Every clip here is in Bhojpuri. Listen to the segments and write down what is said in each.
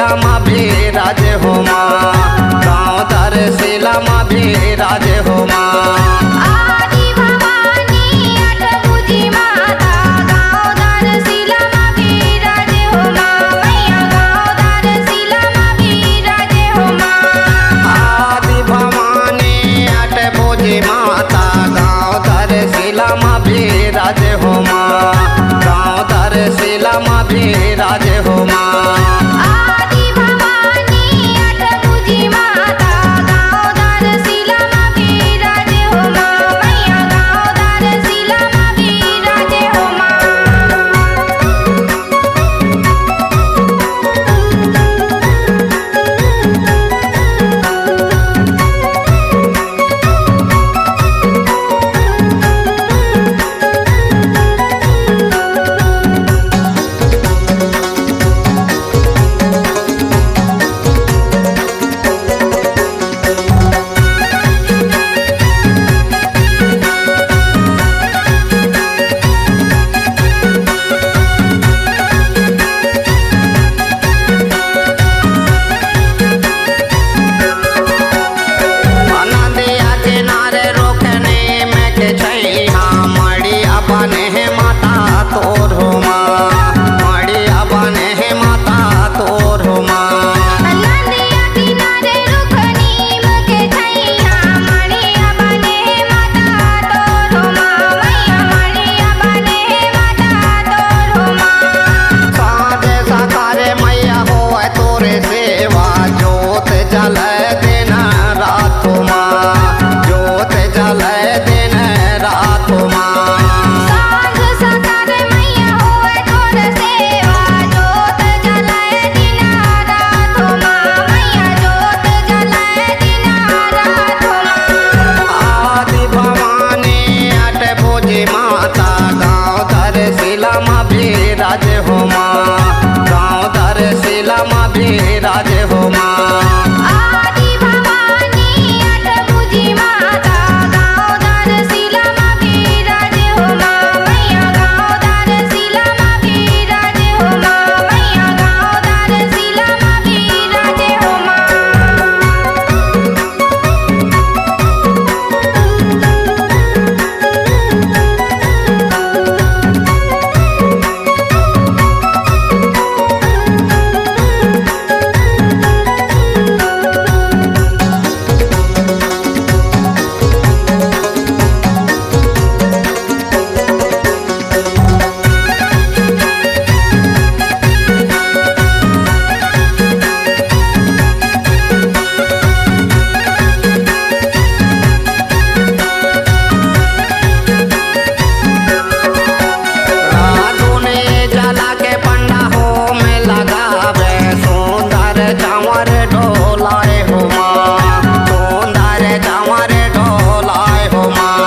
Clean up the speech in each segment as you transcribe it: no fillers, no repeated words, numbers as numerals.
शिला माँ विराज हो माँ, गाँव दर शिला माँ विराज हो माँ। आदि भवानी अष्टभुजी माता, गाँव दर शिला माँ विराज हो माँ, मैया गाँव दर शिला माँ विराज हो माँ। आदि भवानी अष्टभुजी माता, गाँव दर शिला माँ विराज हो माँ, गाँव दर शिला माँ विराज हो माँ। आदि भवानी अष्टभुजी माता, गाँव दर शिला माँ विराज हो माँ, मैया गाँव दर शिला माँ विराज हो माँ। नदिया किनारे रोकने में के छैया, मड़िया बने है माता तोर हो माँ, मड़िया बने है माता तोर हो माँ। नदिया किनारे रुकनी मुके छैया, मड़िया बने माता तोर हो माँ, मैया मड़िया बने माता तोर हो माँ। साजे साकारे मैया हो तोरे सेवा, जोत जल दिन रात हो माँ, जोत जल दिन रात हो माँ। साँझ सकार मैया होए तोर सेवा, जोत जलाए दिन रात हो माँ, मैया जोत जलाए दिन रात हो माँ। आदि भवानी अष्टभुजी माता, गाँव दर शिला माँ विराज हो माँ, गाँव दर शिला माँ विराज हो माँ। आदि भवानी अष्टभुजी माता, गाँव दर शिला माँ विराज हो माँ, मैया गाँव दर शिला माँ विराज हो माँ, मैया गाँव दर शिला माँ विराज हो माँ। राधुने जला के पंडा हो में लगावे, सुंदर चावर ढोलाए हो माँ, सुंदर चावर ढोलाए हो माँ।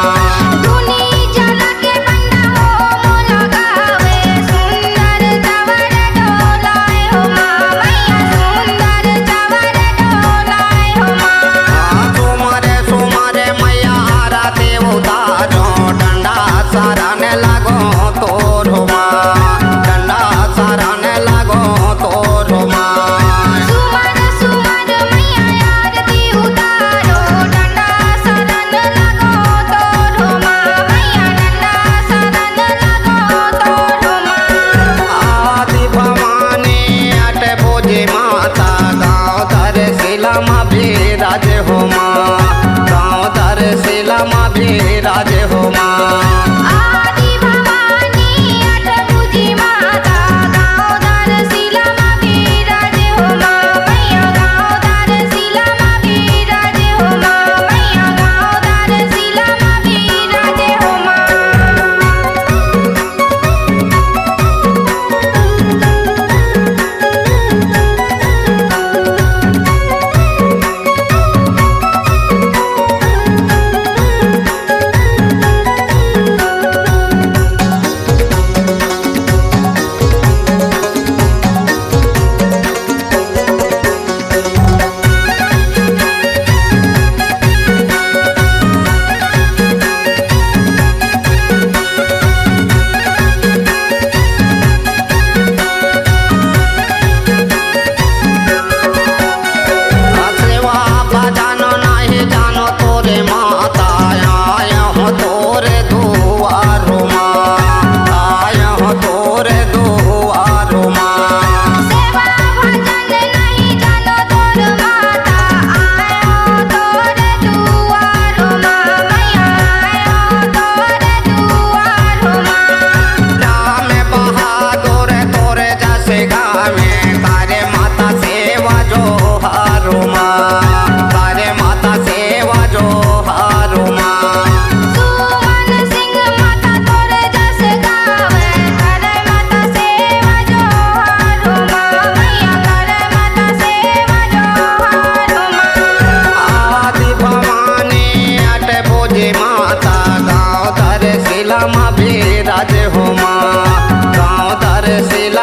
धुनी जला के बंदा हो मोह लगावे, सुंदर चावर ढोलाए हो माँ, मैया सुंदर चावर ढोलाए हो माँ। सुमारे सुमारे मैया आरती उतारो, डंडा सारने लगो तोर हो माँ, डंडा सारने लगो तोर हो माँ। सुमर सुमर मैया आरती उतारो, डंडा शरण लगो तोर हो माँ, मैया डंडा शरण लगो तोर हो माँ। आदि भवानी अष्टभुजी माता, गाँव दर शिला माँ विराज हो माँ, गाँव दर शिला माँ विराज हो माँ। आदि भवानी अष्टभुजी माता, गाँव दर शिला माँ विराज हो माँ, मैया गाँव दर शिला माँ विराज हो माँ, मैया गाँव दर शिला माँ विराज हो माँ।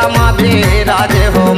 शिलामा विराजे हो